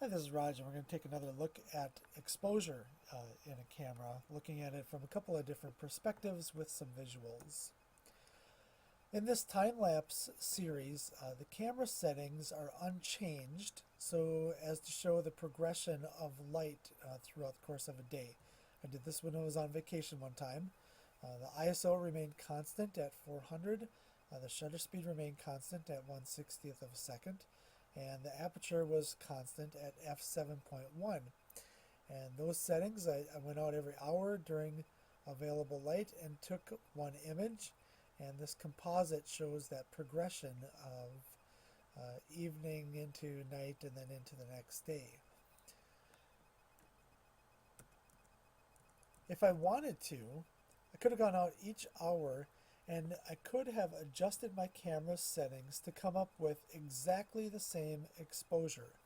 Hi, this is Raj, and we're going to take another look at exposure in a camera, looking at it from a couple of different perspectives with some visuals. In this time-lapse series, the camera settings are unchanged so as to show the progression of light throughout the course of a day. I did this when I was on vacation one time. The ISO remained constant at 400, the shutter speed remained constant at 1/60th of a second, and the aperture was constant at f7.1. And those settings, I went out every hour during available light and took one image, and this composite shows that progression of evening into night and then into the next day. If I wanted to, I could have gone out each hour and I could have adjusted my camera settings to come up with exactly the same exposure.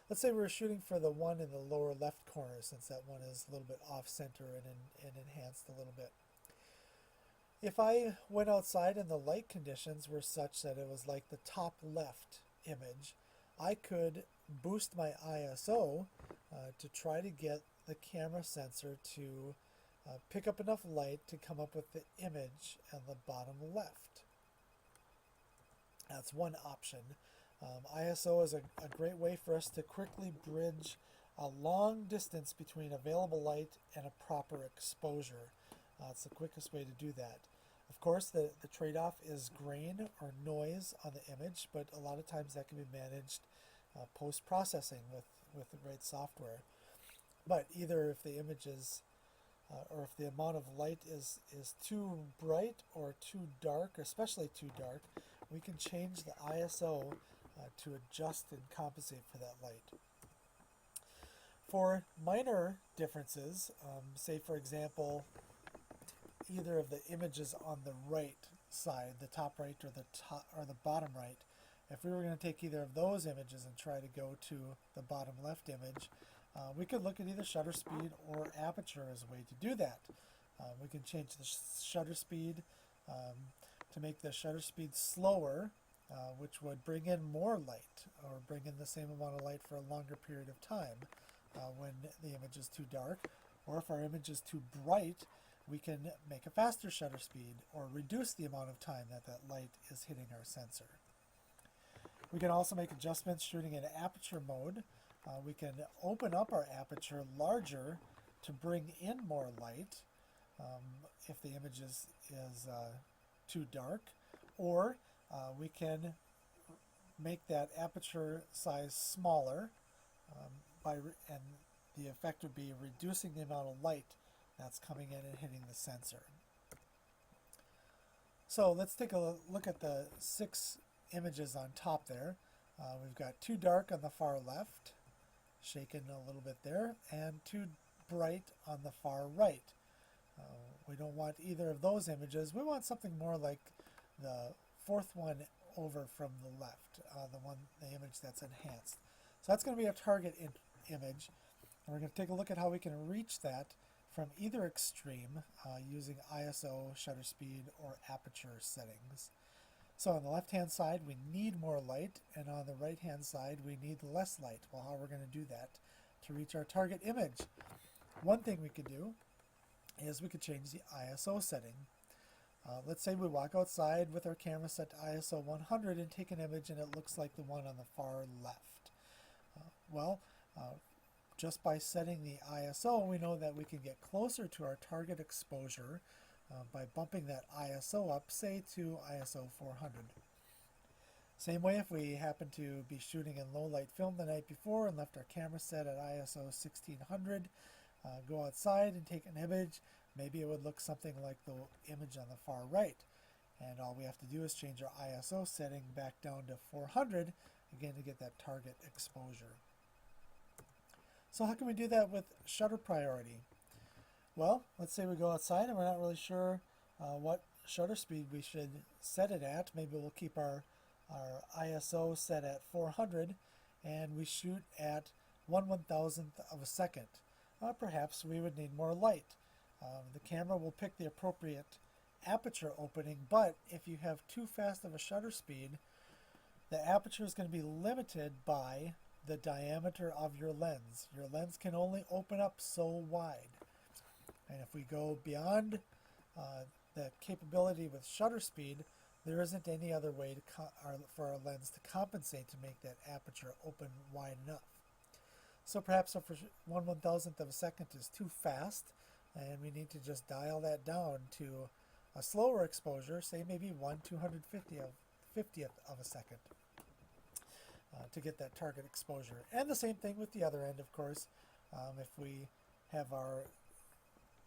Let's say we're shooting for the one in the lower left corner, since that one is a little bit off center and enhanced a little bit. If I went outside and the light conditions were such that it was like the top left image, I could boost my ISO to try to get the camera sensor to pick up enough light to come up with the image on the bottom left. That's one option. ISO is a great way for us to quickly bridge a long distance between available light and a proper exposure. It's the quickest way to do that. Of course, the trade-off is grain or noise on the image, but a lot of times that can be managed post-processing with the right software. But either if the image is or if the amount of light is too bright or too dark, or especially too dark, we can change the ISO to adjust and compensate for that light. For minor differences, say for example, either of the images on the right side, the top right or the bottom right, if we were going to take either of those images and try to go to the bottom left image, we could look at either shutter speed or aperture as a way to do that. We can change the shutter speed to make the shutter speed slower, which would bring in more light, or bring in the same amount of light for a longer period of time when the image is too dark. Or if our image is too bright, we can make a faster shutter speed or reduce the amount of time that light is hitting our sensor. We can also make adjustments shooting in aperture mode. We can open up our aperture larger to bring in more light if the image is too dark, or we can make that aperture size smaller and the effect would be reducing the amount of light that's coming in and hitting the sensor. So let's take a look at the 6 images on top there. We've got too dark on the far left, shaken a little bit there, and too bright on the far right. We don't want either of those images. We want something more like the 4th one over from the left, the image that's enhanced. So that's going to be our target image, and we're going to take a look at how we can reach that from either extreme using ISO, shutter speed, or aperture settings. So on the left-hand side, we need more light, and on the right-hand side, we need less light. Well, how are we going to do that to reach our target image? One thing we could do is we could change the ISO setting. Let's say we walk outside with our camera set to ISO 100 and take an image and it looks like the one on the far left. Just by setting the ISO, we know that we can get closer to our target exposure by bumping that ISO up, say to ISO 400. Same way if we happen to be shooting in low light film the night before and left our camera set at ISO 1600, go outside and take an image, maybe it would look something like the image on the far right. And all we have to do is change our ISO setting back down to 400, again to get that target exposure. So how can we do that with shutter priority? Well, let's say we go outside and we're not really sure what shutter speed we should set it at. Maybe we'll keep our ISO set at 400 and we shoot at 1/1000th of a second. Perhaps we would need more light. The camera will pick the appropriate aperture opening, but if you have too fast of a shutter speed, the aperture is going to be limited by the diameter of your lens. Your lens can only open up so wide. And if we go beyond the capability with shutter speed, there isn't any other way to for our lens to compensate to make that aperture open wide enough. So perhaps a 1/1000th of a second is too fast, and we need to just dial that down to a slower exposure, say maybe 1/250th of a second, to get that target exposure. And the same thing with the other end, of course. If we have our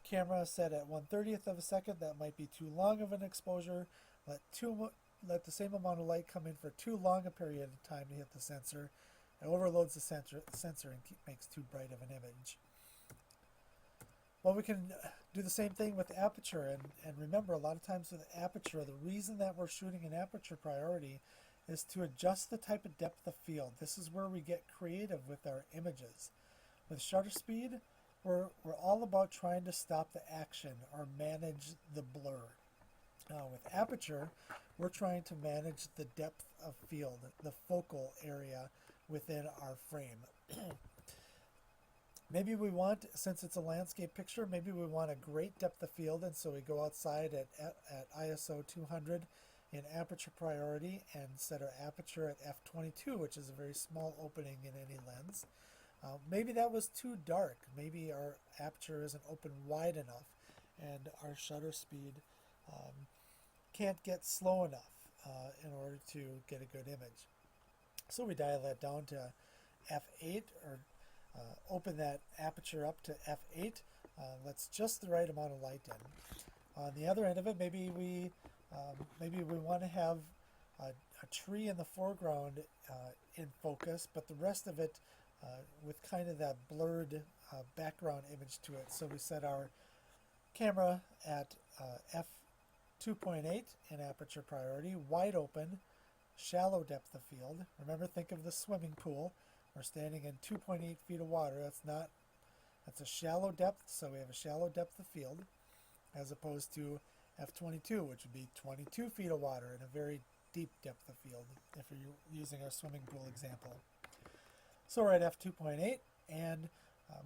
camera set at 1/30th of a second, that might be too long of an exposure. Let the same amount of light come in for too long a period of time to hit the sensor. It overloads the sensor and makes too bright of an image. Well, we can do the same thing with aperture, and remember, a lot of times with aperture, the reason that we're shooting in aperture priority is to adjust the type of depth of field. This is where we get creative with our images. With shutter speed, we're all about trying to stop the action or manage the blur. With aperture, we're trying to manage the depth of field, the focal area within our frame. Maybe we want, since it's a landscape picture, maybe we want a great depth of field, and so we go outside at ISO 200 in aperture priority and set our aperture at f22, which is a very small opening in any lens. Maybe that was too dark. Maybe our aperture isn't open wide enough, and our shutter speed can't get slow enough in order to get a good image. So we dial that down to f8, or open that aperture up to f8. Lets just the right amount of light in. On the other end of it, maybe we want to have a tree in the foreground in focus, but the rest of it with kind of that blurred background image to it. So we set our camera at f2.8 in aperture priority, wide open, shallow depth of field. Remember, think of the swimming pool. We're standing in 2.8 feet of water. That's a shallow depth, so we have a shallow depth of field, as opposed to f22, which would be 22 feet of water and a very deep depth of field, if you're using our swimming pool example. So we're at f2.8, and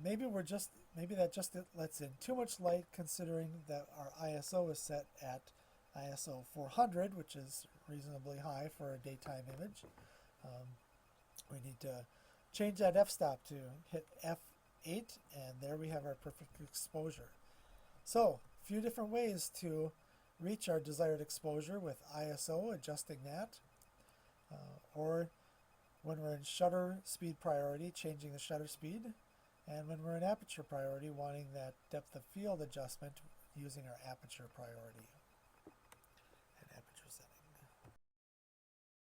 maybe that just lets in too much light, considering that our ISO is set at ISO 400, which is reasonably high for a daytime image. We need to change that f-stop to hit f8, and there we have our perfect exposure. So, a few different ways to reach our desired exposure with ISO, adjusting that, or when we're in shutter speed priority, changing the shutter speed, and when we're in aperture priority, wanting that depth of field adjustment using our aperture priority.